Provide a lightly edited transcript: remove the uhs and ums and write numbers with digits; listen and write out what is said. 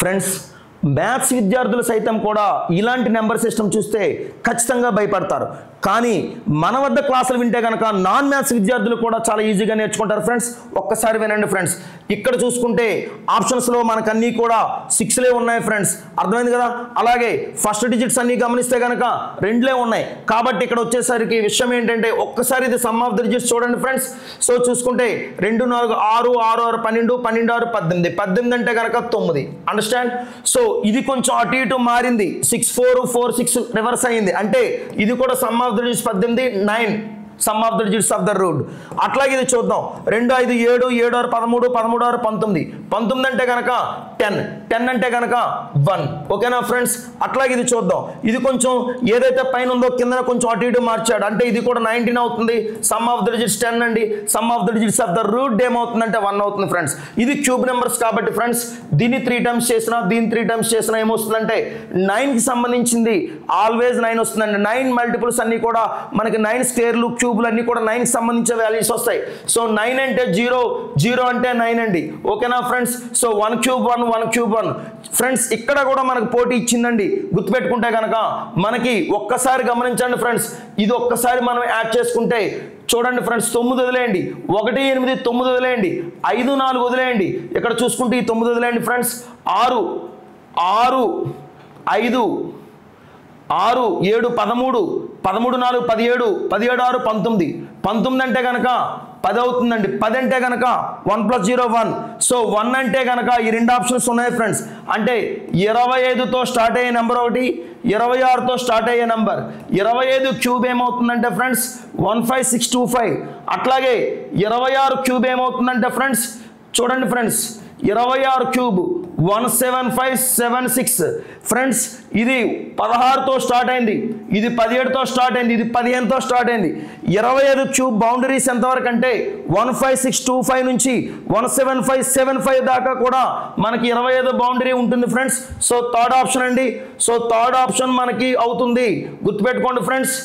Friends, maths విద్యార్థులు సైతం కూడా ఇలాంటి నెంబర్ సిస్టమ్ చూస్తే ఖచ్చితంగా భయపడతారు. కానీ మన వద్ద క్లాసులు వింటే కనుక నాన్ మ్యాథ్స్ విద్యార్థులు కూడా చాలా ఈజీగా నేర్చుకుంటారు. ఫ్రెండ్స్, ఒక్కసారి వినండి. ఫ్రెండ్స్, ఇక్కడ చూసుకుంటే ఆప్షన్స్లో మనకు అన్నీ కూడా 6లే ఉన్నాయి. ఫ్రెండ్స్, అర్థమైంది కదా. అలాగే ఫస్ట్ డిజిట్స్ అన్ని గమనిస్తే కనుక 2లే ఉన్నాయి. కాబట్టి ఇక్కడ వచ్చేసరికి విషయం ఏంటంటే ఒక్కసారి ఇది సమ్ ఆఫ్ ది డిజిట్స్ చూడండి. ఫ్రెండ్స్, సో చూసుకుంటే 2 4 6 6 6 12 12 6 18 18 అంటే కనుక 9. అండర్స్టాండ్. సో ఇది కొంచెం అటు ఇటు మారింది. 6 4 4 6 రివర్స్ అయింది. అంటే ఇది కూడా some of the digits 18 9 some of the digits of the route. అట్లాగే ఇది చూద్దాం. 2 5 7 7 6 13 13 6 19 19 అంటే కనుక 10 10 అంటే కనుక 1. ఓకేనా ఫ్రెండ్స్. అట్లాగే ఇది చూద్దాం. ఇది కొంచెం ఏదైతే పైన ఉందో కింద కొంచెం అటు ఇటు మార్చాడు. అంటే ఇది కూడా 19 అవుతుంది. సమ్ ఆఫ్ ద డిజిట్స్ 10 అండి. Some of the digits of the route ఏమవుతుందంటే 1 అవుతుంది. ఫ్రెండ్స్, ఇది క్యూబ్ నెంబర్స్ కాబట్టి ఫ్రెండ్స్ దీన్ని 3 టైమ్స్ చేసినా దీన్ని 3 టైమ్స్ చేసినా ఏమొస్తుందంటే 9కి సంబంధించింది ఆల్వేస్ 9 వస్తుందండి. 9 మల్టిపుల్స్ అన్ని కూడా మనకి 9 స్క్వేర్లు క్యూబ్లు అన్ని కూడా 9కి సంబంధించిన వాల్యూస్ వస్తాయి. సో 9 అంటే 0 0 అంటే 9 అండి. ఓకేనా friends. So 1 cube 1 1 cube 1. Friends, ఇక్కడ కూడా మనకు పోటీ ఇచ్చిందండి. గుర్తుపెట్టుకుంటే కనుక మనకి ఒక్కసారి గమనించండి. ఫ్రెండ్స్, ఇది ఒక్కసారి మనం యాడ్ చేసుకుంటే చూడండి. ఫ్రెండ్స్, 9 వదిలేయండి, 1 8 9 వదిలేయండి, 5 4 వదిలేయండి. ఇక్కడ చూసుకుంటే ఈ 9 వదిలేయండి. ఫ్రెండ్స్, 6 6 5 6 7 13 13 4 17 17 6 19 19 అంటే కనుక 10 అవుతుందండి. 10 అంటే కనుక 1 + 0 1. సో 1 అంటే కనుక ఈ 2 ఆప్షన్స్ ఉన్నాయి. ఫ్రెండ్స్, అంటే 25తో స్టార్ట్ అయ్యే నెంబర్ ఒకటి, 26తో స్టార్ట్ అయ్యే నెంబర్. 25 క్యూబ్ ఏమవుతుందంటే ఫ్రెండ్స్ 15625. అట్లాగే 26 క్యూబ్ ఏమవుతుందంటే ఫ్రెండ్స్ చూడండి. Friends, 26 cube 17576. ఫ్రెండ్స్, ఇది 16తో స్టార్ట్ అయింది, ఇది 17తో స్టార్ట్ అయింది, ఇది 15తో స్టార్ట్ అయింది. 25 క్యూబ్ బౌండరీస్ ఎంతవరకు అంటే 15625 నుంచి 17575 దాకా కూడా మనకి 25 బౌండరీ ఉంటుంది. ఫ్రెండ్స్, సో థర్డ్ ఆప్షన్ అండి. సో థర్డ్ ఆప్షన్ మనకి అవుతుంది. గుర్తుపెట్టుకోండి ఫ్రెండ్స్.